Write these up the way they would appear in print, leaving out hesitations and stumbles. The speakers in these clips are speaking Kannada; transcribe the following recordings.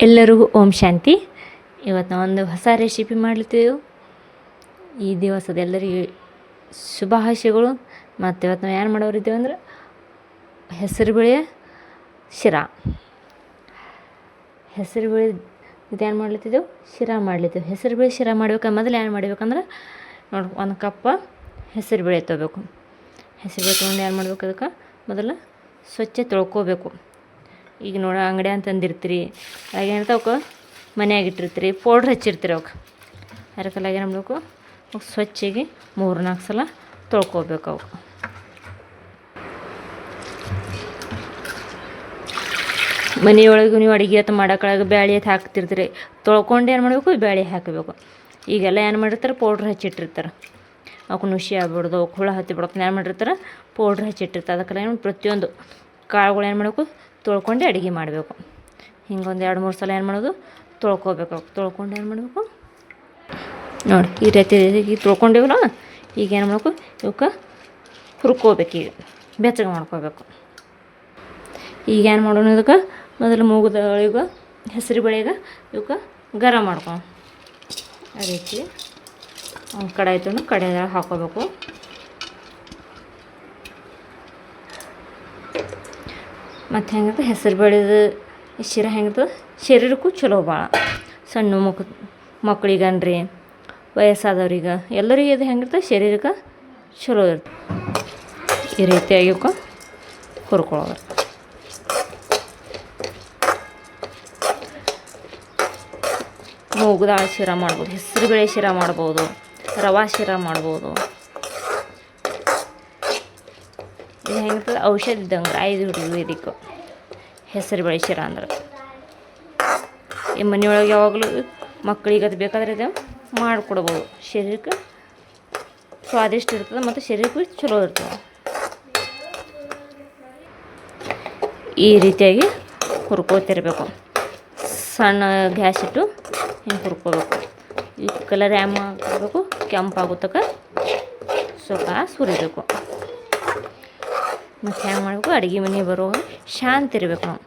ಎಲ್ಲರಿಗೂ ಓಂ ಶಾಂತಿ. ಇವತ್ತು ನಾವು ಒಂದು ಹೊಸ ರೆಸಿಪಿ ಮಾಡ್ಲತ್ತೀವಿ. ಈ ದಿವಸದ ಎಲ್ಲರಿಗೆ ಶುಭಾಶಯಗಳು. ಮತ್ತು ಇವತ್ತು ನಾವು ಏನು ಮಾಡೋರಿದ್ದೀವಿ ಅಂದ್ರೆ ಹೆಸರುಬೇಳೆ ಶಿರಾ. ಹೆಸರುಬೇಳೆ ಇದೇನು ಮಾಡ್ಲತ್ತಿದ್ದೆವು, ಶಿರಾ ಮಾಡ್ಲತ್ತೀವಿ. ಹೆಸರುಬೇಳೆ ಶಿರಾ ಮಾಡ್ಬೇಕು ಮೊದಲು ಏನು ಮಾಡ್ಬೇಕಂದ್ರೆ ನೋಡಿ, ಒಂದು ಕಪ್ಪ ಹೆಸರುಬೇಳೆ ತೊಗೋಬೇಕು. ಹೆಸರುಬೇಳೆ ತೊಗೊಂಡು ಏನು ಮಾಡ್ಬೇಕು, ಅದಕ್ಕೆ ಮೊದಲು ಸ್ವಚ್ಛ ತೊಳ್ಕೊಬೇಕು. ಈಗ ನೋಡಿ, ಅಂಗಡಿ ಅಂತಂದಿರ್ತೀರಿ, ಆಗೇನಿರ್ತಾವಕ್ಕೆ ಮನೆಯಾಗ ಇಟ್ಟಿರ್ತೀರಿ, ಪೌಡ್ರ್ ಹಚ್ಚಿರ್ತೀರಿ. ಅವಕ್ಕೆ ಅದಕ್ಕೆಲ್ಲ ಏನು ಮಾಡಬೇಕು, ಸ್ವಚ್ಛಗೆ 3-4 ಸಲ ತೊಳ್ಕೊಬೇಕು. ಅವಕ್ಕೆ ಮನೆಯೊಳಗೆ ನೀವು ಅಡುಗೆ ಅಥವಾ ಮಾಡೋಕ್ಕೊಳಗೆ ಬ್ಯಾಳೆ ಎತ್ತು ಹಾಕ್ತಿರ್ತೀರಿ, ತೊಳ್ಕೊಂಡು ಏನು ಮಾಡಬೇಕು, ಬ್ಯಾಳೆ ಹಾಕಬೇಕು. ಈಗೆಲ್ಲ ಏನು ಮಾಡಿರ್ತಾರೆ, ಪೌಡ್ರ್ ಹಚ್ಚಿಟ್ಟಿರ್ತಾರೆ. ಅವಕ್ಕೆ ನುಸಿ ಆಗ್ಬಿಡ್ದು, ಅವಕ್ಕೆ ಹುಳ ಹತ್ತಿಬಿಡೋಕೆ ಏನು ಮಾಡಿರ್ತಾರೆ, ಪೌಡ್ರ್ ಹಚ್ಚಿಟ್ಟಿರ್ತಾರೆ. ಅದಕ್ಕೆಲ್ಲ ಏನು ಪ್ರತಿಯೊಂದು ಕಾಳುಗಳು ಏನು ಮಾಡಬೇಕು, ತೊಳ್ಕೊಂಡು ಅಡುಗೆ ಮಾಡಬೇಕು. ಹಿಂಗೊಂದು 2-3 ಸಲ ಏನು ಮಾಡೋದು, ತೊಳ್ಕೊಬೇಕು. ತೊಳ್ಕೊಂಡು ಏನು ಮಾಡಬೇಕು ನೋಡಿ, ಈ ರೀತಿ ಈಗ ತೊಳ್ಕೊಂಡಿವಲ್ಲ. ಈಗ ಏನು ಮಾಡಬೇಕು, ಇವಕ್ಕೆ ಹುರ್ಕೋಬೇಕು. ಈಗ ಬೆಚ್ಚಗೆ ಮಾಡ್ಕೋಬೇಕು. ಈಗ ಏನು ಮಾಡೋಣ, ಇದಕ್ಕೆ ಮೊದಲು ಮೂಗದೊಳಗೆ ಹೆಸರು ಬೇಳೆಗೆ ಇವಕ್ಕೆ ಗರಂ ಮಾಡ್ಕೊ. ಆ ರೀತಿ ಒಂದು ಕಡಾಯಿ ತೊಗೊಂಡು ಕಡಾಯಿದಾಗ ಹಾಕ್ಕೋಬೇಕು. ಮತ್ತು ಹೆಂಗಿರ್ತದೆ ಹೆಸರು ಬೇಳೆದು ಶಿರಾ ಹೆಂಗಿರ್ತದೆ, ಶರೀರಕ್ಕೂ ಚಲೋ ಭಾಳ. ಸಣ್ಣ ಮಕ್ಕಳಿಗನ್ರಿ, ವಯಸ್ಸಾದವ್ರಿಗೆ ಎಲ್ಲರಿಗೆ ಇದು ಹೆಂಗಿರ್ತದೆ, ಶರೀರಕ್ಕೆ ಚಲೋ ಇರ್ತದೆ. ಈ ರೀತಿಯಾಗಿ ಇವಕ್ಕೆ ಹುರ್ಕೊಳ್ಳೋದು. ಮೂಗುದಾಳ ಶಿರಾ ಮಾಡ್ಬೋದು, ಹೆಸರು ಬೇಳೆ ಶಿರಾ ಮಾಡ್ಬೋದು, ರವಾ ಶಿರಾ ಮಾಡ್ಬೋದು. ಇದು ಹೆಂಗಿರ್ತದೆ, ಔಷಧ ಇದ್ದಂಗೆ ಆಯುರ್ವೇದಿಕ್ ಹೆಸರು ಬೇಳೆ ಶಿರಾ ಅಂದ್ರೆ. ಈ ಮನೆಯೊಳಗೆ ಯಾವಾಗಲೂ ಮಕ್ಕಳಿಗೆ ಅದು ಬೇಕಾದ್ರೆ ಇದು ಮಾಡಿಕೊಡ್ಬೋದು. ಶರೀರಕ್ಕೆ ಸ್ವಾದಿಷ್ಟ ಇರ್ತದೆ ಮತ್ತು ಶರೀರಕ್ಕೂ ಚಲೋ ಇರ್ತದೆ. ಈ ರೀತಿಯಾಗಿ ಹುರ್ಕೋತಿರ್ಬೇಕು. ಸಣ್ಣ ಗ್ಯಾಸ್ ಇಟ್ಟು ಹಿಂಗೆ ಹುರ್ಕೋಬೇಕು. ಈ ಕಲರ್ ಹಾಕಬೇಕು, ಕೆಂಪಾಗುತ್ತಕ ಸ್ವಲ್ಪ ಸುರಿಬೇಕು. ಮತ್ತು ಹೆಂಗೆ ಮಾಡಬೇಕು, ಅಡುಗೆ ಮನೆ ಬರುವಾಗ ಶಾಂತಿ ಇರಬೇಕು. ನಾವು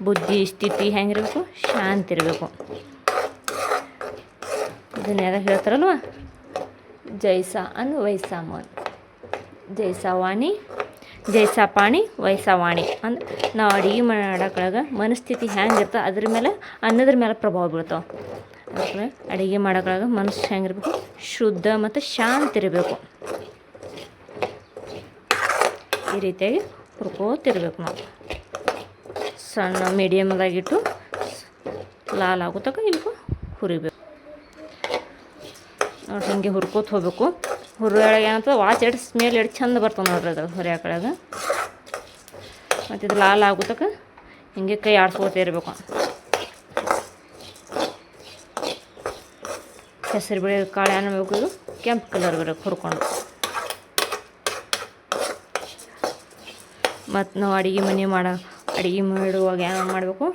ಬುದ್ಧಿ ಸ್ಥಿತಿ ಹೆಂಗಿರಬೇಕು, ಶಾಂತಿ ಇರಬೇಕು. ಇದನ್ನೆಲ್ಲ ಹೇಳ್ತಾರಲ್ವ, ಜೈಸಾ ಅನ್ನು ವೈಸಾ ಮನ್, ಜೈಸಾ ವಾಣಿ ಜೈಸಾ ಪಾಣಿ ವೈಸಾ ವಾಣಿ. ಅಂದ್ರೆ ನಾವು ಅಡುಗೆ ಮಾಡೋಕ್ಕೊಳಗೆ ಮನಸ್ಥಿತಿ ಹೆಂಗಿರ್ತದೆ ಅದ್ರ ಮೇಲೆ ಅನ್ನೋದ್ರ ಮೇಲೆ ಪ್ರಭಾವ ಬೀಳ್ತಾವೆ. ಅದಕ್ಕೆ ಅಡುಗೆ ಮಾಡೋಕ್ಕೊಳಗೆ ಮನಸ್ಸು ಹೆಂಗಿರ್ಬೇಕು, ಶುದ್ಧ ಮತ್ತು ಶಾಂತಿ ಇರಬೇಕು. ಈ ರೀತಿಯಾಗಿ ಹುರ್ಕೋತಿರ್ಬೇಕು. ನಾವು ಸಣ್ಣ ಮೀಡಿಯಮ್ದಾಗಿಟ್ಟು ಲಾಲ್ ಆಗೋ ತನಕ ಇವಕ್ಕೆ ಹುರಿಬೇಕು. ನೋಡಿ, ಹಿಂಗೆ ಹುರ್ಕೋತ ಹೋಗ್ಬೇಕು. ಹುರಿಯೊಳಗೆ ಏನಂತದೆ, ವಾಚ್ ಎರಡು ಸ್ಮೆಲ್ ಎರಡು ಚಂದ ಬರ್ತದೆ ನೋಡ್ರಿ ಅದ್ರ ಹುರಿಯೋಕ್ಕೊಳಗೆ. ಮತ್ತು ಇದು ಲಾಲ್ ಆಗೋ ತನಕ ಹಿಂಗೆ ಕೈ ಆಡ್ಸ್ಕೋತ ಇರಬೇಕು. ಹೆಸರು ಬೇಳೆ ಕಾಳು ಏನು ಮಾಡಬೇಕು, ಇದು ಕೆಂಪು ಕಲರ್ ಬರೋಕೆ ಹುರ್ಕೊಂಡು. ಮತ್ತು ನಾವು ಅಡುಗೆ ಮಾಡುವಾಗ ಏನು ಮಾಡಬೇಕು,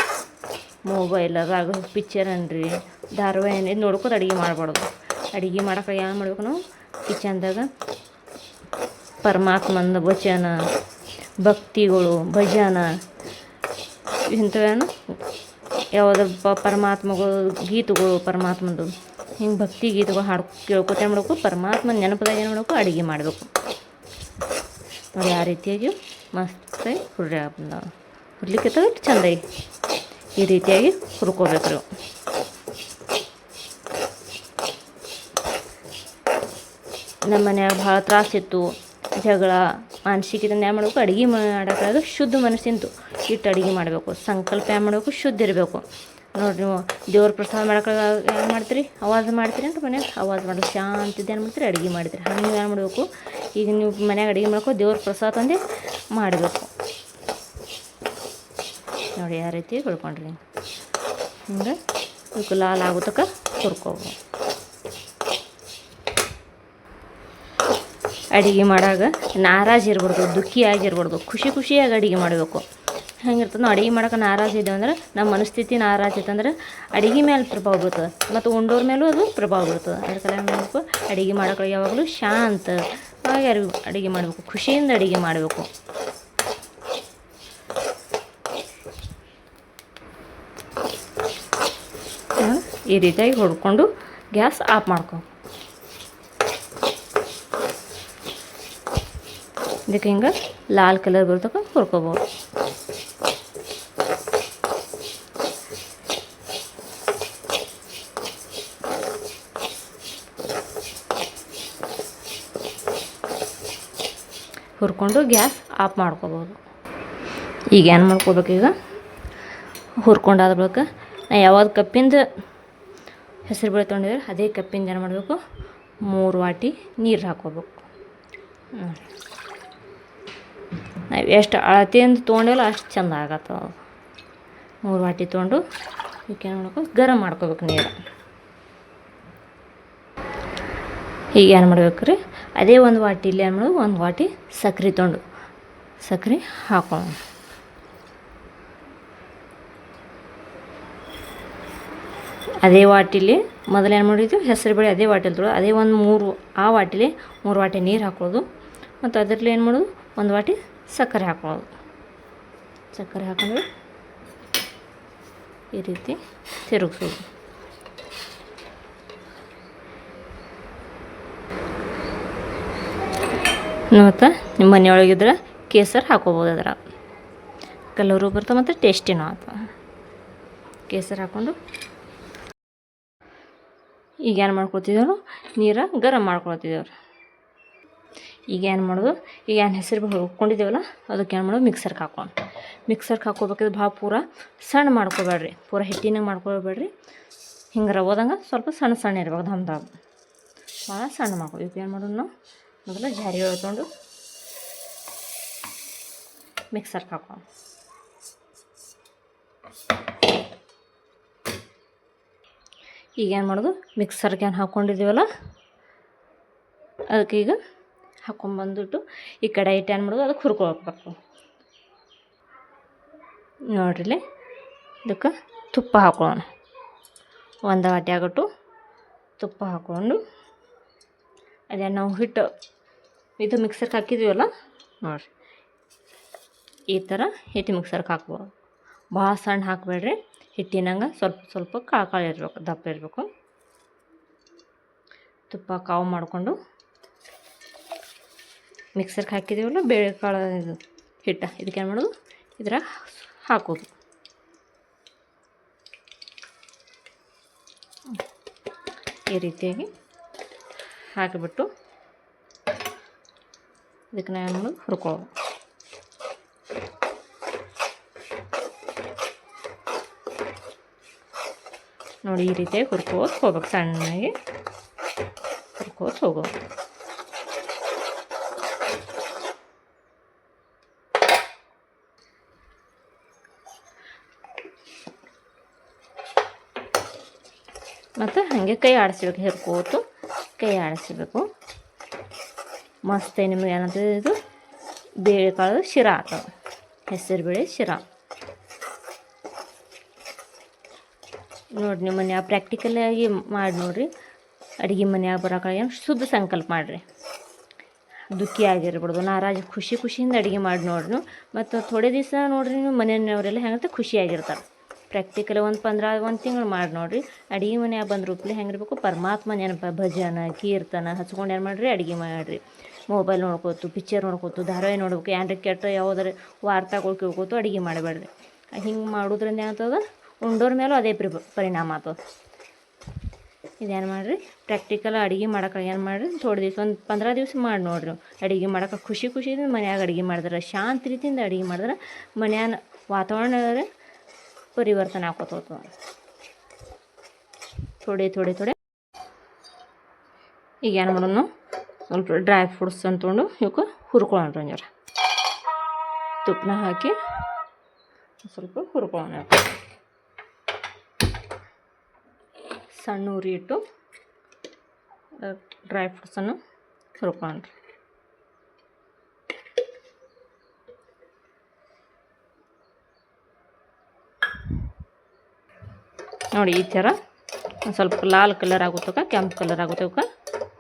ಮೊಬೈಲ್ ಅದಾಗ ಪಿಕ್ಚರ್ ಅನ್ರಿ, ಧಾರಾವಾಹಿ ಏನಿದೆ ನೋಡ್ಕೊಂಡು ಅಡುಗೆ ಮಾಡಬಾರ್ದು. ಅಡುಗೆ ಮಾಡೋಕೆ ಏನು ಮಾಡಬೇಕು, ನಾವು ಕಿಚನ್ದಾಗ ಪರಮಾತ್ಮನ ವಚನ, ಭಕ್ತಿಗಳು, ಭಜನ ಇಂಥವೇನು ಯಾವುದ್ರ ಪರಮಾತ್ಮಗಳು ಗೀತಗಳು, ಪರಮಾತ್ಮಂದು ಹಿಂಗೆ ಭಕ್ತಿ ಗೀತಗಳು ಹಾಡು ಕೇಳ್ಕೊತ ಏನು ಮಾಡಬೇಕು, ಪರಮಾತ್ಮನ ನೆನಪದಾಗ ಏನು ಮಾಡಬೇಕು, ಅಡುಗೆ ಮಾಡಬೇಕು. ನೋಡಿ, ಆ ರೀತಿಯಾಗಿ ಮಸ್ತಾಗಿ ಹುರ್ಲಿಕ್ಕೆ ಚಂದ ಈ ರೀತಿಯಾಗಿ ಹುರ್ಕೋಬೇಕು. ನಮ್ಮ ಮನ್ಯಾಗ ಭಾಳ ತ್ರಾಸಿತ್ತು, ಜಗಳ, ಮಾನಸಿಕತೆ ಏನು ಮಾಡಬೇಕು, ಅಡುಗೆ ಮಾಡೋಕ್ಕಾಗ ಶುದ್ಧ ಮನಸ್ಸಿಂತು ಇಟ್ಟು ಅಡುಗೆ ಮಾಡಬೇಕು. ಸಂಕಲ್ಪ ಏನು ಮಾಡಬೇಕು, ಶುದ್ಧ ಇರಬೇಕು. ನೋಡಿರಿ, ನೀವು ದೇವ್ರ ಪ್ರಸಾದ ಮಾಡೋಕ್ಕಾಗ ಏನು ಮಾಡ್ತೀರಿ, ಆವಾಜ್ ಮಾಡ್ತೀರಿ ಅಂತ ಮನ್ಯಾಗ ಆವಾಜ್ ಮಾಡೋದು, ಶಾಂತಿದ್ದು ಏನು ಮಾಡ್ತೀರಿ, ಅಡುಗೆ ಮಾಡ್ತೀರಿ. ಹಂಗೆ ನೀವು ಏನು ಮಾಡಬೇಕು, ಈಗ ನೀವು ಮನ್ಯಾಗ ಅಡುಗೆ ಮಾಡ್ಕೊ ದೇವ್ರ ಪ್ರಸಾದ ತಂದು ಮಾಡಬೇಕು. ನೋಡಿ, ಯಾವ ರೀತಿ ಬೆಳ್ಕೊಂಡ್ರಿ ಹಿಂಗೆ ಇವಕ್ಕೆ ಲಾಲ್ ಆಗೋ ತನಕ ಹುರ್ಕೋಬೋದು. ಅಡುಗೆ ಮಾಡಾಗ ನಾರಾಜ್ ಇರ್ಬಾರ್ದು, ದುಃಖಿ ಆಗಿರ್ಬಾರ್ದು, ಖುಷಿಯಾಗಿ ಅಡುಗೆ ಮಾಡಬೇಕು. ಹೆಂಗಿರ್ತದೆ, ನಾವು ಅಡುಗೆ ಮಾಡೋಕೆ ನಾರಾಜ್ ಇದ್ದೇವೆ ಅಂದ್ರೆ, ನಮ್ಮ ಮನಸ್ಥಿತಿ ನಾರಾಜ್ ಇತ್ತಂದ್ರೆ ಅಡುಗೆ ಮೇಲೆ ಪ್ರಭಾವ ಬೀಳ್ತದೆ ಮತ್ತು ಉಂಡೋರ ಮೇಲೂ ಅದು ಪ್ರಭಾವ ಬೀಳ್ತದೆ. ಅದಕ್ಕೆ ಏನು ಮಾಡಬೇಕು, ಅಡುಗೆ ಮಾಡೋಕೆ ಯಾವಾಗಲೂ ಶಾಂತ ಹಾಗೆ ಅಡುಗೆ ಮಾಡಬೇಕು, ಖುಷಿಯಿಂದ ಅಡುಗೆ ಮಾಡಬೇಕು. ಈ ರೀತಿಯಾಗಿ ಹುರ್ಕೊಂಡು ಗ್ಯಾಸ್ ಆಫ್ ಮಾಡ್ಕೊ. ಇದಕ್ಕೆ ಹಿಂಗೆ ಲಾಲ್ ಕಲರ್ ಬರ್ತಕ್ಕ ಹುರ್ಕೋಬೋದು. ಹುರ್ಕೊಂಡು ಗ್ಯಾಸ್ ಆಫ್ ಮಾಡ್ಕೋಬೋದು. ಈಗ ಏನು ಮಾಡ್ಕೋಬೇಕೀಗ, ಹುರ್ಕೊಂಡಾದ ಬಳಿಕ ನಾ ಯಾವ್ದು ಕಪ್ಪಿಂದ ಹೆಸರುಬೇಳೆ ತೊಗೊಂಡಿದ್ರೆ ಅದೇ ಕಪ್ಪಿಂದ ಏನು ಮಾಡಬೇಕು, 3 ವಾಟಿ ನೀರು ಹಾಕ್ಕೋಬೇಕು. ನಾವು ಎಷ್ಟು ಅಳತೆಯಿಂದ ತೊಗೊಂಡಿವಲ್ಲ ಅಷ್ಟು ಚೆಂದ ಆಗತ್ತವ. 3 ವಾಟಿ ತೊಗೊಂಡು ಇದಕ್ಕೆ ಏನು ಮಾಡಬೇಕು, ಗರಂ ಮಾಡ್ಕೋಬೇಕು ನೀರು. ಈಗ ಏನು ಮಾಡ್ಬೇಕು ರೀ, ಅದೇ ಒಂದು ವಾಟಿಲಿ ಏನು ಮಾಡೋದು, 1 ವಾಟಿ ಸಕ್ರೆ ತೊಗೊಂಡು ಸಕ್ರೆ ಹಾಕೋಣ. ಅದೇ ವಾಟಿಲಿ ಮೊದಲು ಏನು ಮಾಡಿದ್ದು ಹೆಸರುಬೇಳೆ ಅದೇ ವಾಟಿಲಿ ತೊಗೊಳ್ಳೋದು, ಅದೇ ಒಂದು 3 ವಾಟಿಲಿ 3 ವಾಟಿ ನೀರು ಹಾಕೊಳ್ಳೋದು. ಮತ್ತು ಅದರಲ್ಲಿ ಏನು ಮಾಡೋದು, 1 ವಾಟಿ ಸಕ್ಕರೆ ಹಾಕೊಳ್ಳೋದು. ಸಕ್ಕರೆ ಹಾಕೊಂಡ್ರೆ ಈ ರೀತಿ ತಿರುಗಿಸೋದು. ಮತ್ತು ನಿಮ್ಮ ಮನೆಯೊಳಗಿದ್ರೆ ಕೇಸರಿ ಹಾಕೋಬೋದು. ಅದರ ಕಲರು ಬರ್ತವೆ ಮತ್ತು ಟೇಸ್ಟಿನೂ ಆಗ್ತವೆ. ಕೇಸರಿ ಹಾಕ್ಕೊಂಡು ಈಗ ಏನು ಮಾಡ್ಕೊಳ್ತಿದ್ದೇವೆ, ನೀರು ಗರಂ ಮಾಡ್ಕೊಳ್ತಿದ್ದೇವೆ. ಈಗ ಏನು ಮಾಡೋದು, ಈಗ ಏನು ಹೆಸರು ಹುರ್ಕೊಂಡಿದ್ದೇವಲ್ಲ ಅದಕ್ಕೆ ಏನು ಮಾಡೋದು, ಮಿಕ್ಸರ್ಗೆ ಹಾಕೊಂಡು ಹಾಕ್ಕೋಬೇಕಾದ್ರೆ ಭಾಳ ಪೂರ ಸಣ್ಣ ಮಾಡ್ಕೋಬೇಡ್ರಿ, ಪೂರ ಹಿಟ್ಟಿನಾಗ ಮಾಡ್ಕೊಬೇಡ್ರಿ. ಹಿಂಗೆ ರವೋದಂಗೆ ಸ್ವಲ್ಪ ಸಣ್ಣ ಸಣ್ಣ ಇರ್ಬೇಕು, ದಮ್ ಭಾಳ ಸಣ್ಣ ಮಾಡ್ಕೊಳ್ಳಿ. ಈಗ ಏನು ಮಾಡೋದು, ನಾವು ಮೊದಲು ಜಾರಿ ತೊಗೊಂಡು ಮಿಕ್ಸರ್ಗೆ ಹಾಕೊಂಡು ಈಗ ಏನು ಮಾಡೋದು, ಮಿಕ್ಸರ್ಗೆ ಏನು ಹಾಕ್ಕೊಂಡಿದ್ದೀವಲ್ಲ ಅದಕ್ಕೆ ಈಗ ಹಾಕ್ಕೊಂಬಂದ್ಬಿಟ್ಟು ಈ ಕಡೆ ಇಟ್ಟು ಏನು ಮಾಡೋದು, ಅದಕ್ಕೆ ಹುರ್ಕೊಳ್ಬೇಕು. ನೋಡ್ರಿ ಇದಕ್ಕೆ ತುಪ್ಪ ಹಾಕೊಳ್ಳೋಣ. 1 ವಾಟಿ ಆಗಟ್ಟು ತುಪ್ಪ ಹಾಕ್ಕೊಂಡು ಅದೇ ನಾವು ಹಿಟ್ಟು ಇದು ಮಿಕ್ಸರ್ಗೆ ಹಾಕಿದ್ದೀವಲ್ಲ ನೋಡಿರಿ, ಈ ಥರ ಹಿಟ್ಟು ಮಿಕ್ಸರ್ಗೆ ಹಾಕ್ಬೋದು. ಭಾಳ ಸಣ್ಣ ಹಾಕಬೇಡ್ರಿ, ಹಿಟ್ಟಿನಂಗೆ ಸ್ವಲ್ಪ ಸ್ವಲ್ಪ ಕಾಳು ಇರಬೇಕು, ದಪ್ಪ ಇರಬೇಕು. ತುಪ್ಪ ಕಾವು ಮಾಡಿಕೊಂಡು ಮಿಕ್ಸರ್ಗೆ ಹಾಕಿದ್ದೀವಲ್ಲ ಬೇಳೆಕಾಳು ಇದು ಹಿಟ್ಟು, ಇದಕ್ಕೆ ಏನು ಮಾಡೋದು, ಇದ್ರಾಗ ಹಾಕೋದು. ಈ ರೀತಿಯಾಗಿ ಹಾಕಿಬಿಟ್ಟು ಇದಕ್ಕೆ ನಾವು ಏನು ಮಾಡೋದು, ಹುರ್ಕೊಳ್ಳೋದು. ನೋಡಿ ಈ ರೀತಿಯಾಗಿ ಹುರ್ಕೋದು ಹೋಗ್ಬೇಕು, ಸಣ್ಣಗೆ ಹುರ್ಕೋದು ಹೋಗೋದು. ಮತ್ತು ಹಾಗೆ ಕೈ ಆಡಿಸ್ಬೇಕು, ಹೆರ್ಕೋತು ಕೈ ಆಡಿಸ್ಬೇಕು. ಮಸ್ತ್ ನಿಮಗೆ ಏನಂತಂದ್ರೆ ಇದು ಬೇಳೆಕಾಳು ಶಿರಾ ಆಗ್ತವೆ, ಹೆಸರುಬೇಳೆ ಶಿರಾ. ನೋಡಿ ನಿಮ್ಮ ಮನ್ಯಾಗ ಪ್ರಾಕ್ಟಿಕಲಾಗಿ ಮಾಡಿ ನೋಡಿರಿ. ಅಡುಗೆ ಮನ್ಯಾಗ ಬರೋಕಾಗ ಶುದ್ಧ ಸಂಕಲ್ಪ ಮಾಡಿರಿ. ದುಃಖಿ ಆಗಿರ್ಬಿಡ್ದು, ನಾರಾಜ್ ಖುಷಿಯಿಂದ ಅಡುಗೆ ಮಾಡಿ ನೋಡ್ರಿ. ಮತ್ತು ಥೋಡೆ ದಿವಸ ನೋಡಿರಿ ನೀವು ಮನೆಯವರೆಲ್ಲ ಹೆಂಗಂತ ಖುಷಿಯಾಗಿರ್ತಾರೆ. ಪ್ರಾಕ್ಟಿಕಲ್ ಒಂದು ತಿಂಗಳು ಮಾಡಿ ನೋಡಿರಿ. ಅಡುಗೆ ಮನ್ಯಾಗ ಬಂದು ರೂಪಲಿ ಹೆಂಗಿರ್ಬೇಕು, ಪರಮಾತ್ಮ ನೆನಪ, ಭಜನ ಕೀರ್ತನ ಹಚ್ಕೊಂಡು ಏನು ಮಾಡಿರಿ, ಅಡುಗೆ ಮಾಡಿರಿ. ಮೊಬೈಲ್ ನೋಡ್ಕೋತು, ಪಿಕ್ಚರ್ ನೋಡ್ಕೋತು, ಧಾರಾವಾಹಿ ನೋಡ್ಬೇಕು, ಏನ್ರ ಕೆಟ್ಟ ಯಾವುದಾರ ವಾರ್ತೆಗಳು ಕೇಳ್ಕೋತು ಅಡುಗೆ ಮಾಡಬೇಡ್ರಿ. ಹಿಂಗೆ ಮಾಡೋದ್ರಿಂದ ಏನಾಗ್ತದೆ, ಉಂಡೋರ ಮೇಲೂ ಅದೇ ಪರಿಣಾಮ ಆಗ್ತದೆ. ಇದೇನು ಮಾಡಿರಿ, ಪ್ರಾಕ್ಟಿಕಲ್ ಅಡುಗೆ ಮಾಡೋಕೆ ಏನು ಮಾಡಿರಿ, ಥೋಡೆ ದಿವಸ ಒಂದು 15 ದಿವಸ ಮಾಡಿ ನೋಡಿರಿ. ಅಡುಗೆ ಮಾಡೋಕೆ ಖುಷಿಯಿಂದ ಮನ್ಯಾಗ ಅಡುಗೆ ಮಾಡಿದ್ರೆ, ಶಾಂತ ರೀತಿಯಿಂದ ಅಡುಗೆ ಮಾಡಿದ್ರೆ ಮನ್ಯಾನ ವಾತಾವರಣ ಪರಿವರ್ತನೆ ಆಕೋತ ಹೋಗ್ತದೆ. ಥೋಡೆ ಈಗ ಏನು ಮಾಡೋಣ, ಸ್ವಲ್ಪ ಡ್ರೈ ಫ್ರೂಟ್ಸ್ ಅಂತಕೊಂಡು ಇವಕ್ಕೆ ಹುರ್ಕೊಳ್ಳೋಣ. ಜರ ತುಪ್ಪನ ಹಾಕಿ ಸ್ವಲ್ಪ ಹುರ್ಕೊಳ್ಳೋಣ. ಸಣ್ಣ ಉರಿ ಇಟ್ಟು ಡ್ರೈ ಫ್ರೂಟ್ಸನ್ನು ಹುರ್ಕೊಳ್ಳೋಣ. ನೋಡಿ ಈ ಥರ ಒಂದು ಸ್ವಲ್ಪ ಲಾಲ್ ಕಲರ್ ಆಗುತ್ತಕ, ಕೆಂಪು ಕಲರ್ ಆಗುತ್ತಕ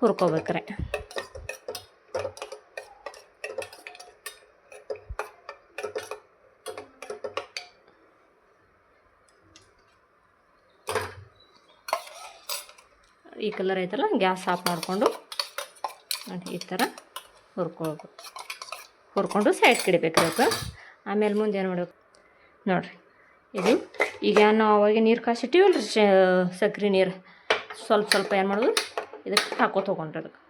ಹುರ್ಕೋಬೇಕ್ರೆ. ಈ ಕಲರ್ ಐತಲ್ಲ ಗ್ಯಾಸ್ ಆಫ್ ಮಾಡಿಕೊಂಡು ನೋಡಿ ಈ ಥರ ಹುರ್ಕೊಂಡು ಸೈಡ್ ಕಿಡಬೇಕು ಅದಕ್ಕೆ. ಆಮೇಲೆ ಮುಂದೆ ಏನು ಮಾಡಬೇಕು ನೋಡಿರಿ, ಇದು ಈಗ ನಾವು ಅವಾಗ ನೀರು ಕಾಸಿಟ್ಟಿವಲ್ಲ ರೀ ಸಕ್ರೆ ನೀರು ಸ್ವಲ್ಪ ಸ್ವಲ್ಪ ಏನು ಮಾಡೋದು ಇದಕ್ಕೆ ಹಾಕೋತ ಹೋಗೊಂಡ್ರಿ. ಅದಕ್ಕೆ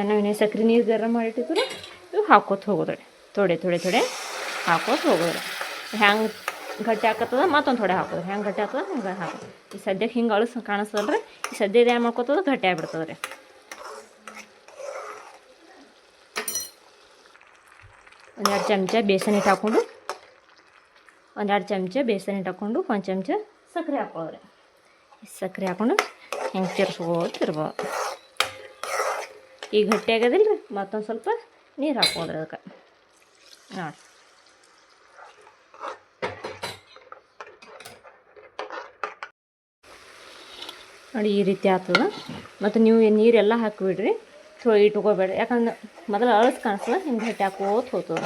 ನಾವು ಸಕ್ರೆ ನೀರು ಗರಂ ಮಾಡಿಟ್ಟಿದ್ರು ಇವು ಹಾಕೋತ ಹೋಗೋದ್ರಿ. ಥೋಡೆ ಹಾಕೋತ ಹೋಗೋದ್ರಿ. ಹ್ಯಾಂಗೆ ಗಟ್ಟಿ ಹಾಕತ್ತದ ಮತ್ತೊಂದು ಥೋಡೆ ಹಾಕೋದು, ಹೆಂಗೆ ಗಟ್ಟಿ ಆಗ್ತದೆ ಹಂಗೆ ಹಾಕೋದು. ಈ ಸದ್ಯಕ್ಕೆ ಹಿಂಗೆ ಅಳಸ್ ಕಾಣಿಸ್ತದಲ್ಲ ರೀ, ಈ ಸದ್ಯದ ಏನು ಮಾಡ್ಕೊತದ ಗಟ್ಟಿ ಆಗಿಬಿಡ್ತದೆ ರೀ. ಒಂದೆರಡು ಚಮಚ ಬೇಸನ್ ಹಿಟ್ಟು ಹಾಕ್ಕೊಂಡು ಒಂದು ಚಮಚ ಸಕ್ಕರೆ ಹಾಕೊಳ್ಳೋದ್ರಿ. ಸಕ್ಕರೆ ಹಾಕ್ಕೊಂಡು ಹಿಂಗೆ ತಿರ್ಸ್ಕೋತಿರ್ಬೋದು. ಈಗ ಗಟ್ಟಿ ಆಗೋದಿಲ್ಲ ರೀ, ಮತ್ತೊಂದು ಸ್ವಲ್ಪ ನೀರು ಹಾಕೋದ್ರಿ ಅದಕ್ಕೆ ನೋಡಿ. ನೋಡಿ ಈ ರೀತಿ ಆಗ್ತದೆ. ಮತ್ತು ನೀವು ನೀರೆಲ್ಲ ಹಾಕಿಬಿಡ್ರಿ, ಇಟ್ಕೋಬೇಡ್ರಿ. ಯಾಕಂದ್ರೆ ಮೊದಲು ಅಳಸ್ ಕಾಣಿಸ್ತದೆ, ಹಿಂಗೆ ಗಟ್ಟಿ ಹಾಕೋತ ಹೋಗ್ತದೆ.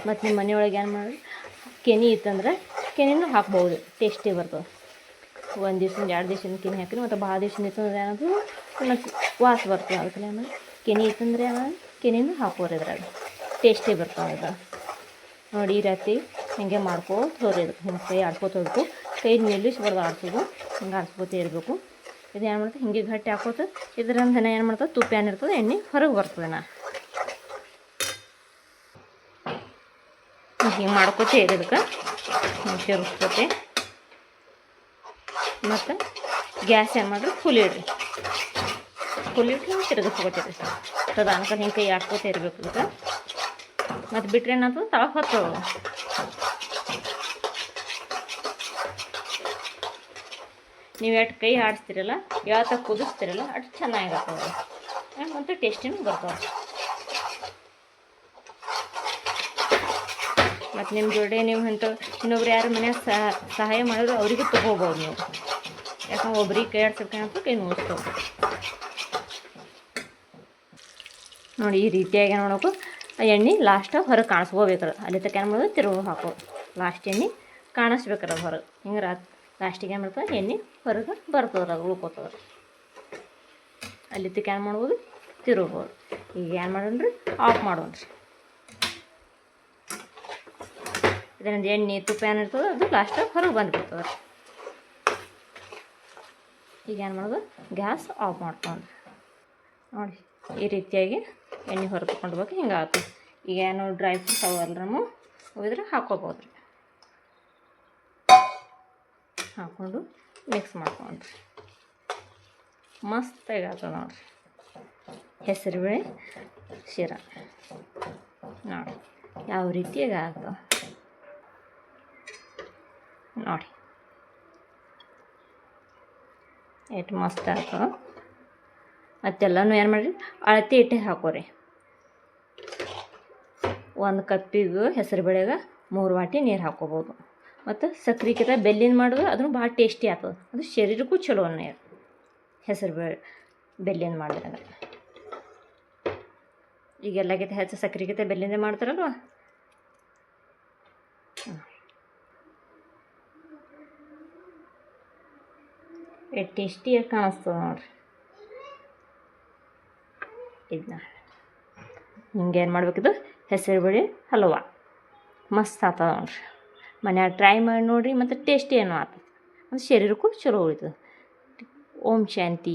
ಮತ್ತು ನಿಮ್ಮ ಮನೆಯೊಳಗೆ ಏನು ಮಾಡಿ ಕೆನೆ ಇತ್ತಂದ್ರೆ ಕೆನೆನೂ ಹಾಕ್ಬೋದು, ಟೇಸ್ಟಿ ಬರ್ತದೆ. 1 ದಿವ್ಸ 2 ದಿವ್ಸದ ಕೆನೆ ಹಾಕಿರಿ, ಮತ್ತು ಭಾಳ ದಿವ್ಸ ಇತ್ತಂದ್ರೆ ಏನಾದರೂ ಮತ್ತು ವಾಸ ಬರ್ತದೆ. ಅದಕ್ಕೆ ಏನು ಕೆನೆ ಇತ್ತಂದ್ರೆ ಕೆನೆನೂ ಹಾಕೋರಿ, ಇದ್ರಾಗ ಟೇಸ್ಟಿ ಬರ್ತದೆ ಅದು. ನೋಡಿ ಈ ರೀತಿ ಹಿಂಗೆ ಮಾಡ್ಕೋತ ಹೋರಿ. ಅದಕ್ಕೆ ಹಿಂಗೆ ಕೈ ಆಡ್ಕೋತ ಹೋಗ್ಬೇಕು, ಕೈ ನಿಲ್ಲಿಸ್ಬಾರ್ದು, ಆಡ್ಸೋದು ಹಿಂಗೆ ಆಡ್ಸ್ಕೋತ ಇರಬೇಕು. ಇದು ಏನು ಮಾಡ್ತದೆ ಹಿಂಗೆ ಗಟ್ಟಿ ಹಾಕೋತ ಇದರಿಂದ ಏನು ಮಾಡ್ತದೆ ತುಪ್ಪ ಏನಿರ್ತದೆ ಎಣ್ಣೆ ಹೊರಗೆ ಬರ್ತದೆ. ಹಿಂಗೆ ಮಾಡ್ಕೋತ ಇದಕ್ಕೆ ಹಿಂಗೆ ತಿರ್ಸ್ಕೋತೆ. ಮತ್ತು ಗ್ಯಾಸ್ ಏನು ಮಾಡಿರಿ ಫುಲ್ ಇಡ್ರಿ, ಹಿಂಗೆ ತಿರುಗಿಸ್ಕೋತೀರಿ ಅದು ಅನ್ಕೊಂಡು ಹಿಂಗೆ ಕೈ ಆಡ್ಕೋತ ಇರಬೇಕು ಇದಕ್ಕೆ. ಮತ್ತು ಬಿಟ್ಟರೆ ಏನಾಗ್ತದೆ ತಳ ಹೊತ್ತು ನೀವು ಎಷ್ಟು ಕೈ ಆಡಿಸ್ತಿರಲ್ಲ, ಯಾವತ್ತ ಕುದಿಸ್ತಿರಲ್ಲ ಅಷ್ಟು ಚೆನ್ನಾಗಿರ್ತದೆ ಮತ್ತು ಟೇಸ್ಟಿನೂ ಬರ್ತವೆ. ಮತ್ತು ನಿಮ್ಮ ಜೋಡಿ ನೀವು ಇನ್ನೊಬ್ರು ಯಾರು ಮನ್ಯಾಗ ಸಹಾಯ ಮಾಡಿದ್ರು ಅವರಿಗೂ ತೊಗೋಬೋದು ನೀವು. ಯಾಕಂದ್ರೆ ಒಬ್ರಿಗೆ ಕೈ ಆಡ್ಸೋಕೆ ಕೈ ನೋಡ್ತವೆ. ನೋಡಿ ಈ ರೀತಿಯಾಗಿ ಏನು ಮಾಡಬೇಕು, ಆ ಎಣ್ಣೆ ಲಾಸ್ಟಾಗಿ ಹೊರಗೆ ಕಾಣಿಸ್ಕೋಬೇಕಲ್ಲ, ಅಲ್ಲಿ ತಕ್ಕ ಏನು ಮಾಡೋದು ತಿರುವು ಹಾಕೋದು. ಲಾಸ್ಟ್ ಎಣ್ಣೆ ಕಾಣಿಸ್ಬೇಕಲ್ಲ ಹೊರಗೆ, ಹಿಂಗೆ ಲಾಸ್ಟಿಗೆ ಏನು ಮಾಡ್ತದೆ ಎಣ್ಣೆ ಹೊರಗೆ ಬರ್ತದೆ, ಅದು ಉಳ್ಕೋತದೆ. ಅಲ್ಲಿ ತಕ್ಕ ಏನು ಮಾಡ್ಬೋದು ತಿರುಗ್ಬೋದು. ಈಗ ಏನು ಮಾಡೋಣ್ರಿ ಆಫ್ ಮಾಡೋಣ್ರಿ. ಇದರಿಂದ ಎಣ್ಣೆ ತುಪ್ಪ ಏನಿರ್ತದೆ ಅದು ಲಾಸ್ಟಾಗಿ ಹೊರಗೆ ಬಂದುಬಿಡ್ತದೆ. ಈಗ ಏನು ಮಾಡೋದು ಗ್ಯಾಸ್ ಆಫ್ ಮಾಡ್ಕೊಂಡು ನೋಡಿ ಈ ರೀತಿಯಾಗಿ ಎಣ್ಣೆ ಹೊರಗೆ ತಗೊಂಡ್ಬೇಕು. ಹಿಂಗೆ ಆಗ್ತದೆ. ಈಗ ಏನು ಡ್ರೈ ಫ್ರೂಟ್ಸ್ ಅವಲ್ಲ ನಾವು ಹೋಗಿದ್ರೆ ಹಾಕ್ಕೋಬೋದು ರೀ. ಹಾಕ್ಕೊಂಡು ಮಿಕ್ಸ್ ಮಾಡ್ಕೊಂಡ್ರಿ ಮಸ್ತಾಗಿ ಆಗ್ತದೆ ನೋಡಿರಿ. ಹೆಸರುಬೇಳೆ ಶಿರಾ ನೋಡಿ ಯಾವ ರೀತಿಯಾಗಿ ಆಗ್ತದೆ ನೋಡಿ, ಎಷ್ಟು ಮಸ್ತ್ ಆಗ್ತದೆ. ಮತ್ತೆಲ್ಲನೂ ಏನು ಮಾಡಿರಿ ಅಳತೆ ಇಟ್ಟೆ ಹಾಕೋರಿ. 1 ಕಪ್ಪಿಗೆ ಹೆಸರು ಬೇಳೆಗೆ 3 ವಾಟಿ ನೀರು ಹಾಕ್ಕೋಬೋದು. ಮತ್ತು ಸಕ್ರೆಗಿಂತ ಬೆಲ್ಲಿನ ಮಾಡಿದ್ರೆ ಅದನ್ನು ಭಾಳ ಟೇಸ್ಟಿ ಆಗ್ತದೆ. ಅದು ಶರೀರಕ್ಕೂ ಚಲೋ ನೀರು ಹೆಸರು ಬೇಳೆ ಬೆಲ್ಲಿನ ಮಾಡಿದ್ರೆ. ಈಗ ಎಲ್ಲಕ್ಕಿಂತ ಹೆಚ್ಚು ಸಕ್ರೆಗಿಂತ ಬೆಲ್ಲಿಂದ ಮಾಡ್ತಾರಲ್ವ. ಎಷ್ಟು ಟೇಸ್ಟಿಯಾಗಿ ಕಾಣಿಸ್ತದೆ ನೋಡಿರಿ. ಇದನ್ನ ಹಿಂಗೇನು ಮಾಡ್ಬೇಕಿದು ಹೆಸರು ಬೇಳೆ ಹಲ್ವ ಮಸ್ತ್ ಆಗ್ತದೆ ನೋಡಿರಿ. ಮನ್ಯಾಗ ಟ್ರೈ ಮಾಡಿ ನೋಡಿರಿ, ಮತ್ತು ಟೇಸ್ಟಿ ಏನೋ ಆಗ್ತದೆ, ಮತ್ತು ಶರೀರಕ್ಕೂ ಚಲೋ ಉಳಿತದೆ. ಓಂ ಶಾಂತಿ.